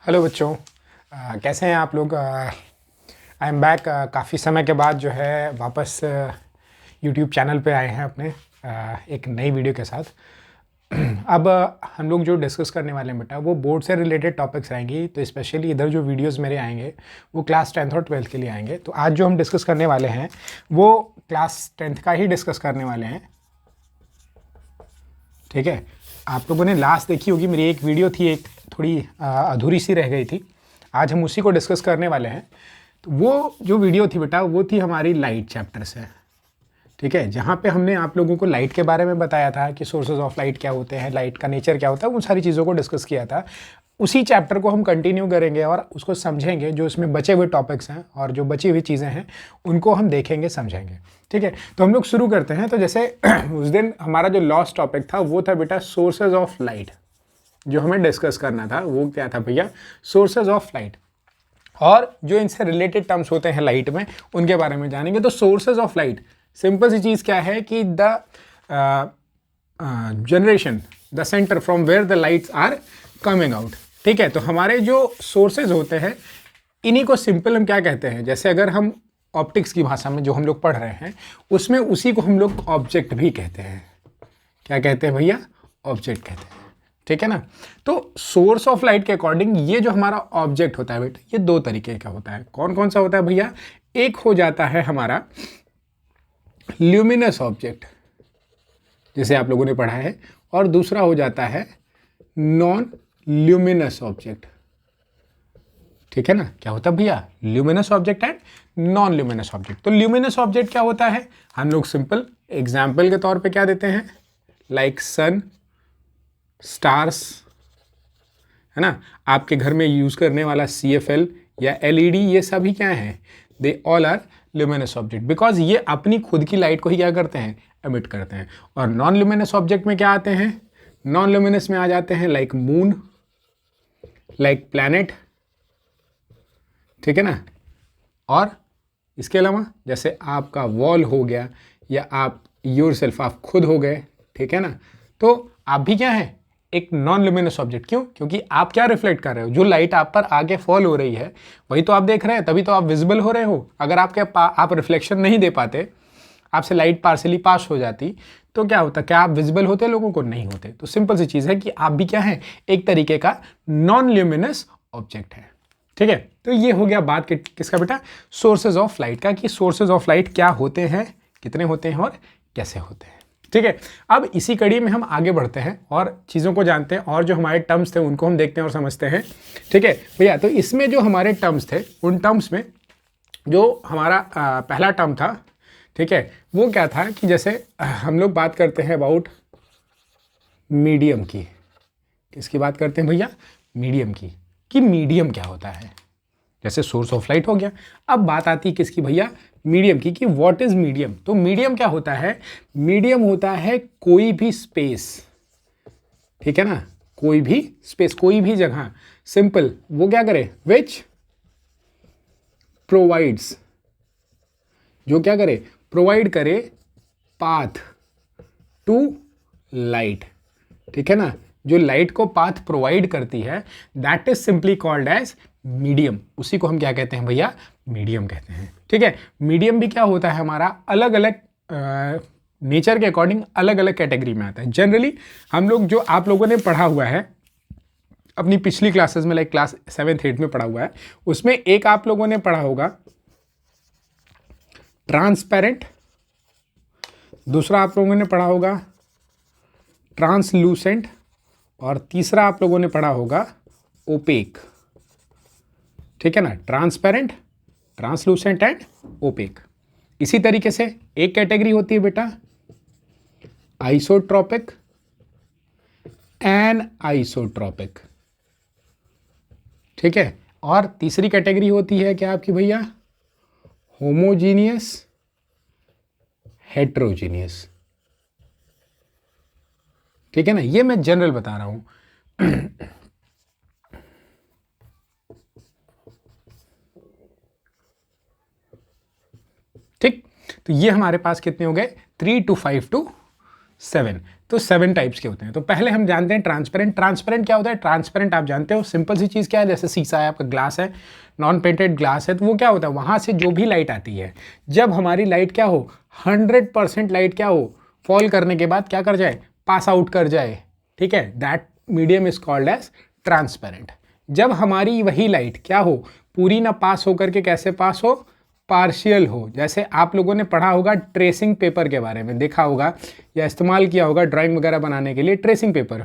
Hello बच्चों। कैसे हैं आप लोग। I am back. काफ़ी समय के बाद जो है वापस यूट्यूब चैनल पे आए हैं अपने एक नई वीडियो के साथ। अब हम लोग जो डिस्कस करने वाले हैं बेटा वो बोर्ड से रिलेटेड टॉपिक्स रहेंगी। तो स्पेशली इधर जो वीडियोस मेरे आएंगे वो क्लास 10th और 12th के लिए आएंगे। तो आज जो हम डिस्कस करने वाले हैं वो क्लास 10th का ही डिस्कस करने वाले हैं। ठीक है, आप लोगों ने लास्ट देखी होगी, मेरी एक वीडियो थी, एक थोड़ी अधूरी सी रह गई थी। आज हम उसी को डिस्कस करने वाले हैं। तो वो जो वीडियो थी बेटा वो थी हमारी लाइट चैप्टर से। ठीक है, जहाँ पे हमने आप लोगों को लाइट के बारे में बताया था कि सोर्सेज ऑफ लाइट क्या होते हैं, लाइट का नेचर क्या होता है, उन सारी चीज़ों को डिस्कस किया था। उसी चैप्टर को हम कंटिन्यू करेंगे और उसको समझेंगे। जो इसमें बचे हुए टॉपिक्स हैं और जो बची हुई चीज़ें हैं उनको हम देखेंगे, समझेंगे। ठीक है, तो हम लोग शुरू करते हैं। तो जैसे उस दिन हमारा जो लास्ट टॉपिक था वो था बेटा सोर्सेज ऑफ लाइट। जो हमें डिस्कस करना था वो क्या था भैया? Sources of light. और जो इनसे रिलेटेड टर्म्स होते हैं लाइट में उनके बारे में जानेंगे। तो सोर्सेज ऑफ लाइट सिंपल सी चीज़ क्या है कि the generation, the centre from where the lights are coming out. ठीक है, तो हमारे जो सोर्सेज होते हैं इन्हीं को सिंपल हम क्या कहते हैं, जैसे अगर हम ऑप्टिक्स की भाषा में जो हम लोग पढ़ रहे हैं उसमें उसी को हम लोग ऑब्जेक्ट भी कहते हैं। क्या कहते हैं भैया? ऑब्जेक्ट कहते हैं। ठीक है ना। तो सोर्स ऑफ लाइट के अकॉर्डिंग ये जो हमारा ऑब्जेक्ट होता है बेटा ये दो तरीके का होता है। कौन कौन सा होता है भैया? एक हो जाता है हमारा ल्यूमिनस ऑब्जेक्ट, जिसे आप लोगों ने पढ़ा है, और दूसरा हो जाता है नॉन ल्यूमिनस ऑब्जेक्ट। ठीक है ना। क्या होता है भैया? Luminous object and non luminous object. तो ल्यूमिनस ऑब्जेक्ट क्या होता है? हम लोग सिंपल एग्जाम्पल के तौर पे क्या देते हैं, लाइक सन, स्टार्स, है ना। आपके घर में यूज करने वाला CFL या LED, ये सभी क्या हैं? They all are luminous object, because ये अपनी खुद की लाइट को ही क्या करते हैं? एमिट करते हैं। और नॉन ल्यूमिनस ऑब्जेक्ट में क्या आते हैं? नॉन ल्यूमिनस में आ जाते हैं लाइक मून, लाइक प्लैनेट। ठीक है ना। और इसके अलावा जैसे आपका वॉल हो गया या आप योरसेल्फ, आप खुद हो गए। ठीक है ना। तो आप भी क्या है? एक नॉन ल्यूमिनस ऑब्जेक्ट। क्यों? क्योंकि आप क्या रिफ्लेक्ट कर रहे हो? जो लाइट आप पर आगे फॉल हो रही है वही तो आप देख रहे हैं, तभी तो आप विजिबल हो रहे हो। अगर आप रिफ्लेक्शन नहीं दे पाते, आपसे लाइट पार्सली पास हो जाती, तो क्या होता? क्या आप विजिबल होते? लोगों को नहीं होते। तो सिंपल सी चीज़ है कि आप भी क्या है? एक तरीके का नॉन ल्यूमिनस ऑब्जेक्ट है। ठीक है, तो ये हो गया बात किसका बेटा? सोर्सेज ऑफ लाइट का, कि सोर्सेज ऑफ लाइट क्या होते हैं, कितने होते हैं और कैसे होते हैं। ठीक है, अब इसी कड़ी में हम आगे बढ़ते हैं और चीज़ों को जानते हैं, और जो हमारे टर्म्स थे उनको हम देखते हैं और समझते हैं। ठीक है भैया, तो इसमें जो हमारे टर्म्स थे उन टर्म्स में जो हमारा पहला टर्म था, ठीक है, वो क्या था कि जैसे हम लोग बात करते हैं अबाउट मीडियम की। किसकी बात करते हैं भैया? मीडियम की। कि मीडियम क्या होता है? जैसे सोर्स ऑफ लाइट हो गया। अब बात आती है किसकी भैया? मीडियम की, कि व्हाट इज मीडियम। तो मीडियम क्या होता है? मीडियम होता है कोई भी स्पेस। ठीक है ना, कोई भी स्पेस, कोई भी जगह। सिंपल, वो क्या करे? विच प्रोवाइड्स, जो क्या करे? प्रोवाइड करे पाथ टू लाइट। ठीक है ना, जो लाइट को पाथ प्रोवाइड करती है that is simply called as medium. उसी को हम क्या कहते हैं भैया? मीडियम कहते हैं। ठीक है, मीडियम भी क्या होता है हमारा? अलग अलग नेचर के अकॉर्डिंग अलग अलग कैटेगरी में आता है। जनरली हम लोग, जो आप लोगों ने पढ़ा हुआ है अपनी पिछली क्लासेस में, लाइक क्लास 7th 8th में पढ़ा हुआ है, उसमें एक आप लोगों ने पढ़ा होगा ट्रांसपेरेंट, दूसरा आप लोगों ने पढ़ा होगा ट्रांसलूसेंट, और तीसरा आप लोगों ने पढ़ा होगा ओपेक। ठीक है ना, ट्रांसपेरेंट, ट्रांसलूसेंट एंड ओपेक। इसी तरीके से एक कैटेगरी होती है बेटा आइसोट्रोपिक, एन आइसोट्रोपिक। ठीक है, और तीसरी कैटेगरी होती है क्या आपकी भैया? Homogeneous, heterogeneous. ठीक है ना, ये मैं जनरल बता रहा हूं। ठीक, तो ये हमारे पास कितने हो गए? 3 to 5 to 7। तो 7 टाइप्स के होते हैं। तो पहले हम जानते हैं ट्रांसपेरेंट। ट्रांसपेरेंट क्या होता है? ट्रांसपेरेंट आप जानते हो, सिंपल सी चीज़ क्या है, जैसे शीशा है, आपका ग्लास है, नॉन पेंटेड ग्लास है, तो वो क्या होता है, वहाँ से जो भी लाइट आती है, जब हमारी लाइट क्या हो, 100% लाइट क्या हो, फॉल करने के बाद क्या कर जाए, पास आउट कर जाए, ठीक है, that medium is called as transparent. जब हमारी वही लाइट क्या हो, पूरी ना पास होकर के कैसे पास हो, पार्शियल हो। जैसे आप लोगों ने पढ़ा होगा ट्रेसिंग पेपर के बारे में, देखा होगा या इस्तेमाल किया होगा ड्राइंग वगैरह बनाने के लिए ट्रेसिंग पेपर।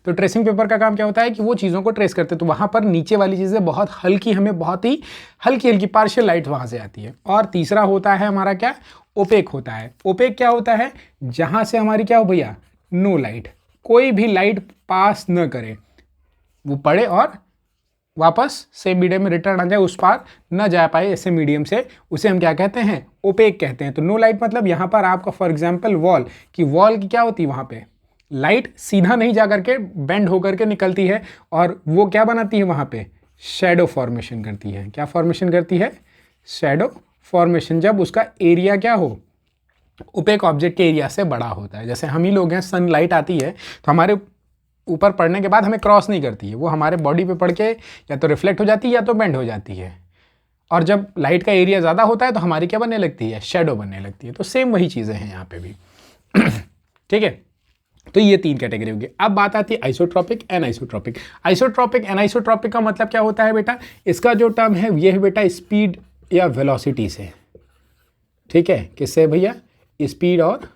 तो ट्रेसिंग पेपर का काम क्या होता है कि वो चीज़ों को ट्रेस करते हैं, तो वहाँ पर नीचे वाली चीज़ें बहुत हल्की, हमें बहुत ही हल्की हल्की पार्शियल लाइट वहाँ से आती है। और तीसरा होता है हमारा क्या, ओपेक होता है। ओपेक क्या होता है, जहाँ से हमारी क्या हो भैया, नो लाइट, कोई भी लाइट पास न करे, वो पड़े और वापस सेम मीडियम में रिटर्न आ जाए, उस पार न जा पाए ऐसे मीडियम से, उसे हम क्या कहते हैं, ओपेक कहते हैं। तो नो लाइट मतलब यहाँ पर आपका फॉर एग्जांपल वॉल की क्या होती है, वहाँ पे लाइट सीधा नहीं जा करके बेंड होकर के निकलती है, और वो क्या बनाती है, वहाँ पे शैडो फॉर्मेशन करती है। क्या फॉर्मेशन करती है, शैडो फॉर्मेशन, जब उसका एरिया क्या हो, ओपेक ऑब्जेक्ट के एरिया से बड़ा होता है। जैसे हम ही लोग हैं, सनलाइट आती है तो हमारे ऊपर पड़ने के बाद हमें क्रॉस नहीं करती है, वो हमारे बॉडी पे पड़ के या तो रिफ्लेक्ट हो जाती है या तो बेंड हो जाती है। और जब लाइट का एरिया ज़्यादा होता है तो हमारी क्या बनने लगती है, शैडो बनने लगती है। तो सेम वही चीज़ें हैं यहाँ पे भी। ठीक है, तो ये 3 कैटेगरी होगी। अब बात आती है आइसोट्रॉपिक, एनआइसोट्रॉपिक। आइसोट्रॉपिक, एनआइसोट्रॉपिक का मतलब क्या होता है बेटा, इसका जो टर्म है ये है बेटा स्पीड या वेलोसिटी से। ठीक है, किससे भैया, स्पीड और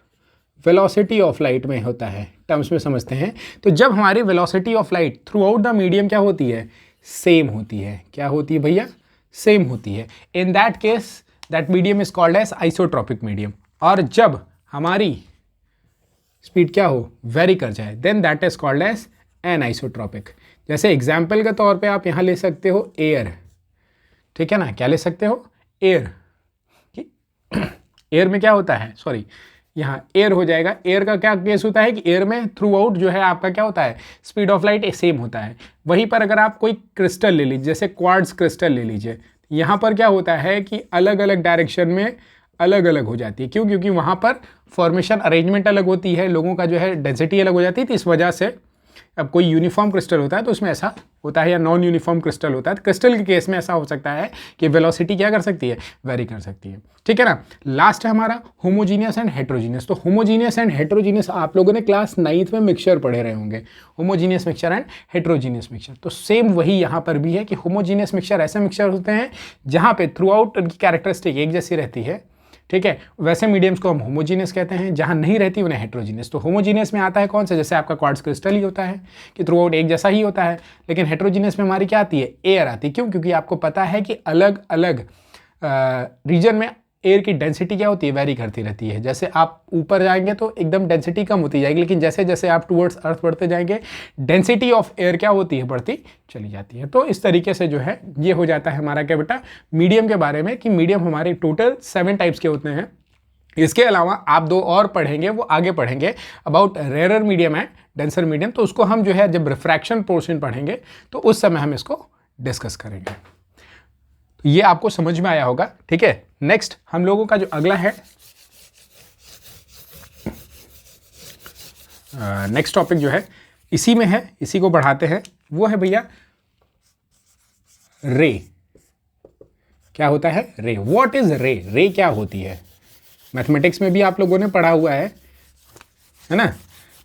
वेलोसिटी ऑफ लाइट में होता है, टर्म्स में समझते हैं। तो जब हमारी velocity of light through out the medium क्या होती है, सेम होती है। क्या होती है भैया, सेम होती है। In that case that medium is called as isotropic medium. और जब हमारी स्पीड क्या हो, वेरी कर जाए, then that is called as anisotropic. जैसे एग्जाम्पल के तौर पे आप यहाँ ले सकते हो एयर, ठीक है ना, क्या ले सकते हो, एयर। एयर में क्या होता है, सॉरी यहाँ एयर हो जाएगा। एयर का क्या केस होता है कि एयर में थ्रू आउट जो है आपका क्या होता है, स्पीड ऑफ लाइट सेम होता है। वहीं पर अगर आप कोई क्रिस्टल ले लीजिए, जैसे क्वार्ट्ज क्रिस्टल ले लीजिए, यहाँ पर क्या होता है कि अलग अलग डायरेक्शन में अलग अलग हो जाती है। क्यों, क्योंकि वहाँ पर फॉर्मेशन अरेंजमेंट अलग होती है, लोगों का जो है डेंसिटी अलग हो जाती है। तो इस वजह से अब कोई यूनिफॉर्म क्रिस्टल होता है तो उसमें ऐसा होता है, या नॉन यूनिफॉर्म क्रिस्टल होता है, तो क्रिस्टल के केस में ऐसा हो सकता है कि वेलोसिटी क्या कर सकती है, वेरी कर सकती है। ठीक है ना। लास्ट है हमारा होमोजीनियस एंड हेट्रोजीनियस। तो होमोजीनियस एंड हेट्रोजीनियस आप लोगों ने क्लास 9th में मिक्सचर पढ़े रहे होंगे, homogeneous mixture and heterogeneous mixture. तो सेम वही यहाँ पर भी है कि होमोजीनियस मिक्सचर ऐसे मिक्सचर होते हैं जहाँ पे थ्रू आउट उनकी कैरेक्टरिस्टिक एक जैसी रहती है। ठीक है, वैसे मीडियम्स को हम होमोजीनियस कहते हैं, जहाँ नहीं रहती उन्हें हेट्रोजीनियस। तो होमोजीनियस में आता है कौन सा, जैसे आपका क्वार्ट्ज क्रिस्टल ही होता है कि थ्रू आउट एक जैसा ही होता है। लेकिन हेट्रोजीनियस में हमारी क्या आती है, एयर आती है। क्यों, क्योंकि आपको पता है कि अलग अलग रीजन में एयर की डेंसिटी क्या होती है, वेरी करती रहती है। जैसे आप ऊपर जाएंगे तो एकदम डेंसिटी कम होती जाएगी, लेकिन जैसे जैसे आप टुवर्ड्स अर्थ बढ़ते जाएंगे डेंसिटी ऑफ एयर क्या होती है, बढ़ती चली जाती है। तो इस तरीके से जो है ये हो जाता है हमारा क्या बेटा, मीडियम के बारे में, कि मीडियम हमारे टोटल 7 टाइप्स के होते हैं। इसके अलावा आप 2 और पढ़ेंगे, वो आगे पढ़ेंगे about rarer medium and denser medium. तो उसको हम जो है जब रिफ्रैक्शन पोर्शन पढ़ेंगे तो उस समय हम इसको डिस्कस करेंगे। ये आपको समझ में आया होगा। ठीक है, नेक्स्ट हम लोगों का जो अगला है, नेक्स्ट टॉपिक जो है इसी में है, इसी को बढ़ाते हैं। वो है भैया रे। क्या होता है, रे। व्हाट इज रे, रे क्या होती है, मैथमेटिक्स में भी आप लोगों ने पढ़ा हुआ है ना।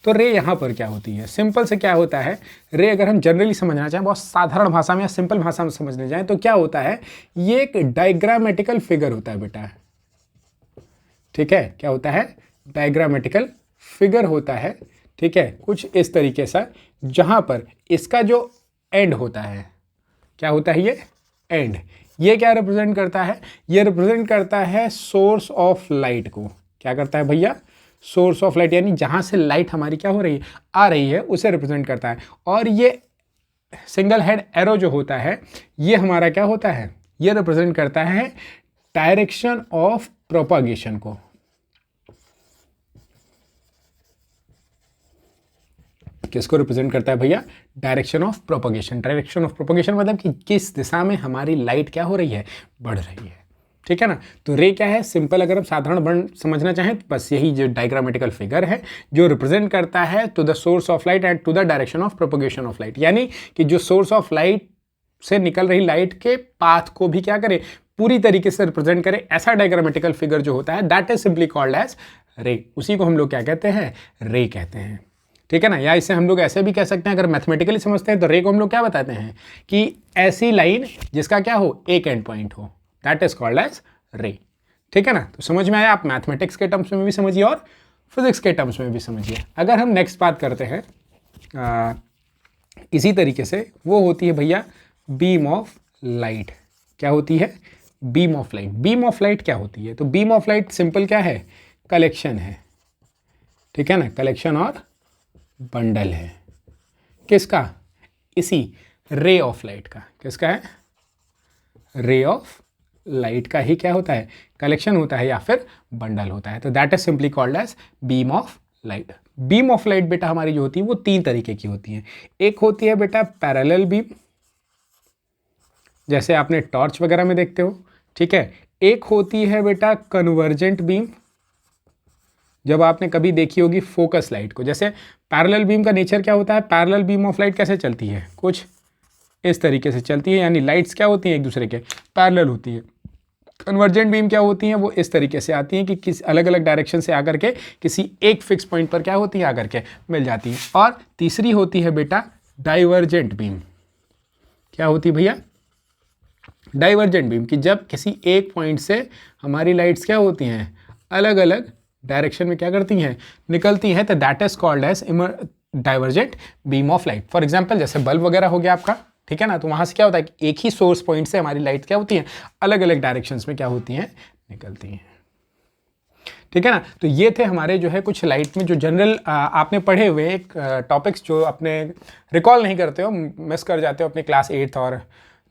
तो रे यहाँ पर क्या होती है, सिंपल से क्या होता है रे, अगर हम जनरली समझना चाहें, बहुत साधारण भाषा में या सिंपल भाषा में समझने जाएं, तो क्या होता है, ये एक डायग्रामेटिकल फिगर होता है बेटा। ठीक है, क्या होता है, डायग्रामेटिकल फिगर होता है। ठीक है, कुछ इस तरीके से, जहां पर इसका जो एंड होता है, क्या होता है ये एंड, ये क्या रिप्रेजेंट करता है, ये रिप्रेजेंट करता है सोर्स ऑफ लाइट को। क्या करता है भैया, सोर्स ऑफ लाइट, यानी जहां से लाइट हमारी क्या हो रही है, आ रही है, उसे रिप्रेजेंट करता है। और ये सिंगल हेड एरो जो होता है, ये हमारा क्या होता है, ये रिप्रेजेंट करता है डायरेक्शन ऑफ प्रोपागेशन को। किसको रिप्रेजेंट करता है भैया, direction of propagation. Direction of propagation मतलब कि किस दिशा में हमारी लाइट क्या हो रही है, बढ़ रही है। ठीक है ना। तो रे क्या है, सिंपल अगर हम साधारण वर्ण समझना चाहें तो बस यही जो डायग्रामेटिकल फिगर है जो रिप्रेजेंट करता है to the source of light and to the direction of propagation of light, यानी कि जो सोर्स ऑफ लाइट से निकल रही लाइट के पाथ को भी क्या करे, पूरी तरीके से रिप्रेजेंट करे, ऐसा डायग्रामेटिकल फिगर जो होता है that is simply called as ray. उसी को हम लोग क्या कहते हैं, रे कहते हैं। ठीक है ना। या इसे हम लोग ऐसे भी कह सकते हैं, अगर मैथमेटिकली समझते हैं तो रे को हम लोग क्या बताते हैं कि ऐसी लाइन जिसका क्या हो, एक एंड पॉइंट हो, दैट इज कॉल्ड एज रे। ठीक है ना। तो समझ में आया, आप मैथमेटिक्स के टर्म्स में भी समझिए और फिजिक्स के टर्म्स में भी समझिए। अगर हम नेक्स्ट बात करते हैं इसी तरीके से, वो होती है भैया बीम ऑफ लाइट। क्या होती है, beam of light. Beam of light क्या होती है, तो बीम ऑफ लाइट सिंपल क्या है, कलेक्शन है। ठीक है ना, कलेक्शन और बंडल है किसका, इसी रे ऑफ लाइट का। किसका है, रे ऑफ लाइट का ही क्या होता है, कलेक्शन होता है या फिर बंडल होता है। तो that is simply called as beam of light. Beam of light बेटा हमारी जो होती है वो तीन तरीके की होती है। एक होती है बेटा पैरेलल बीम, जैसे आपने टॉर्च वगैरह में देखते हो। ठीक है। एक होती है बेटा कन्वर्जेंट बीम, जब आपने कभी देखी होगी फोकस लाइट को। जैसे पैरेलल बीम का नेचर क्या होता है, पैरेलल बीम ऑफ लाइट कैसे चलती है, कुछ इस तरीके से चलती है, यानी लाइट्स क्या होती हैं, एक दूसरे के पैरेलल होती है। कन्वर्जेंट बीम क्या होती हैं, वो इस तरीके से आती हैं कि किस अलग अलग डायरेक्शन से आकर के किसी एक फिक्स पॉइंट पर क्या होती है, आकर के मिल जाती है। और तीसरी होती है बेटा डाइवर्जेंट बीम। क्या होती है भैया, डाइवर्जेंट बीम, कि जब किसी एक पॉइंट से हमारी लाइट्स क्या होती हैं, अलग अलग डायरेक्शन में क्या करती हैं, निकलती हैं, तो that is called as divergent beam of light. For example जैसे बल्ब वगैरह हो गया आपका, ठीक है ना, तो वहाँ से क्या होता है कि एक ही सोर्स पॉइंट से हमारी लाइट क्या होती हैं, अलग अलग डायरेक्शंस में क्या होती हैं, निकलती हैं। ठीक है ना। तो ये थे हमारे जो है कुछ लाइट में जो जनरल आपने पढ़े हुए एक टॉपिक्स जो अपने रिकॉल नहीं करते हो, मिस कर जाते हो अपने क्लास 8th और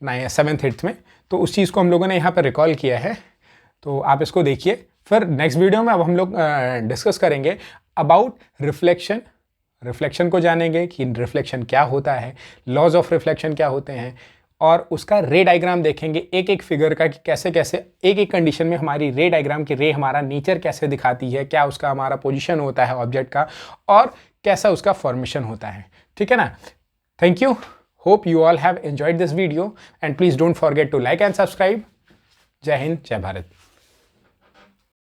7th 8th में, तो उस चीज़ को हम लोगों ने यहाँ पर रिकॉल किया है। तो आप इसको देखिए। फिर नेक्स्ट वीडियो में अब हम लोग डिस्कस करेंगे अबाउट रिफ्लेक्शन। रिफ्लेक्शन को जानेंगे कि रिफ्लेक्शन क्या होता है, लॉज ऑफ रिफ्लेक्शन क्या होते हैं, और उसका रे डायग्राम देखेंगे एक एक फिगर का कि कैसे कैसे एक एक कंडीशन में हमारी रे डायग्राम की रे हमारा नेचर कैसे दिखाती है, क्या उसका हमारा पोजीशन होता है ऑब्जेक्ट का, और कैसा उसका फॉर्मेशन होता है। ठीक है ना। Thank you. Hope you all have enjoyed this video and please don't forget to like and subscribe. जय हिंद, जय भारत।